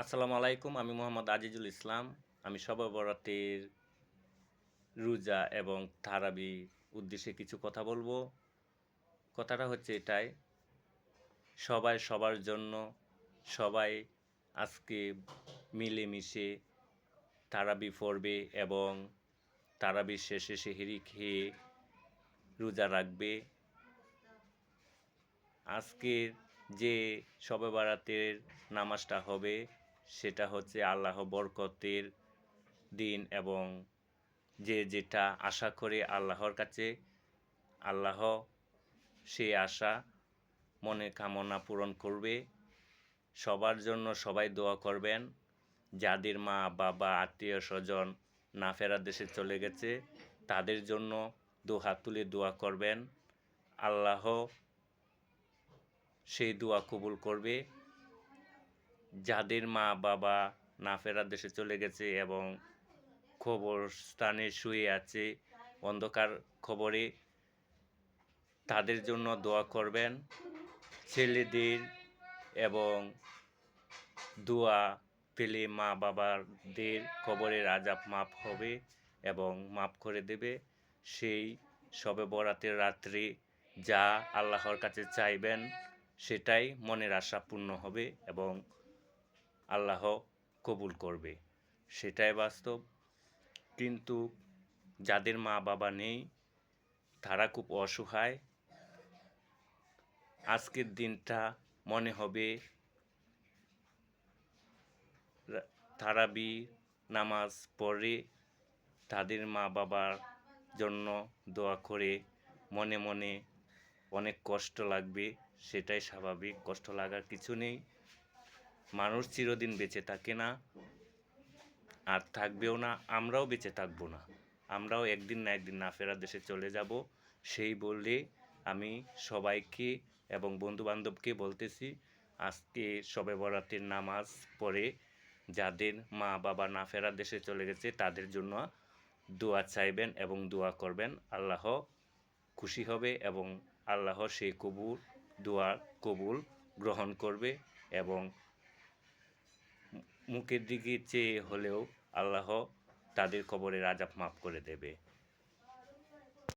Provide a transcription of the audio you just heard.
আসসালামু আলাইকুম। আমি মোহাম্মদ আজিজুল ইসলাম। আমি শবে বরাতের রোজা এবং তারাবির উদ্দেশ্যে কিছু কথা বলবো। কথাটা হচ্ছে এটাই, সবাই সবার জন্য, সবাই আজকে মিলেমিশে তারাবি পড়বে এবং তারাবির শেষে সেহরি খেয়ে রোজা রাখবে। আজকের যে শবে বরাতের নামাজটা হবে সেটা হচ্ছে আল্লাহ বরকতের দিন এবং যে যেটা আশা করে আল্লাহর কাছে, আল্লাহ সেই আশা মনে কামনা পূরণ করবে। সবার জন্য সবাই দোয়া করবেন। যাদের মা বাবা আত্মীয় স্বজন না ফেরার দেশে চলে গেছে তাদের জন্য দুহাত তুলে দোয়া করবেন। আল্লাহ সেই দোয়া কবুল করবে। যাদের মা বাবা না ফেরার দেশে চলে গেছে এবং কবরস্থানে শুয়ে আছে অন্ধকার কবরে, তাদের জন্য দোয়া করবেন। ছেলেদের এবং দোয়া পেলে মা বাবাদের কবরের আযাব মাফ হবে এবং মাফ করে দেবে। সেই শবে বরাতের রাত্রে যা আল্লাহর কাছে চাইবেন সেটাই মনের আশা পূর্ণ হবে এবং আল্লাহ কবুল করবে, সেটাই বাস্তব। কিন্তু যাদের মা বাবা নেই তারা খুব অসহায়। আজকের দিনটা মনে হবে তারাবি নামাজ পড়ে তাদের মা বাবার জন্য দোয়া করে মনে মনে অনেক কষ্ট লাগবে, সেটাই স্বাভাবিক। কষ্ট লাগার কিছু নেই। মানুষ চিরদিন বেঁচে থাকে না, আর থাকবেও না। আমরাও বেঁচে থাকবো না, আমরাও একদিন না একদিন না ফেরার দেশে চলে যাব। সেই বললে আমি সবাইকে এবং বন্ধুবান্ধবকে বলতেছি, আজকে শবে বরাতের নামাজ পড়ে যাদের মা বাবা না ফেরার দেশে চলে গেছে তাদের জন্য দোয়া চাইবেন এবং দোয়া করবেন। আল্লাহ খুশি হবে এবং আল্লাহ সেই দোয়া কবুল গ্রহণ করবে এবং মুখের দিকে চেয়ে হলেও আল্লাহ তাদের কবরের আযাব মাফ করে দেবে।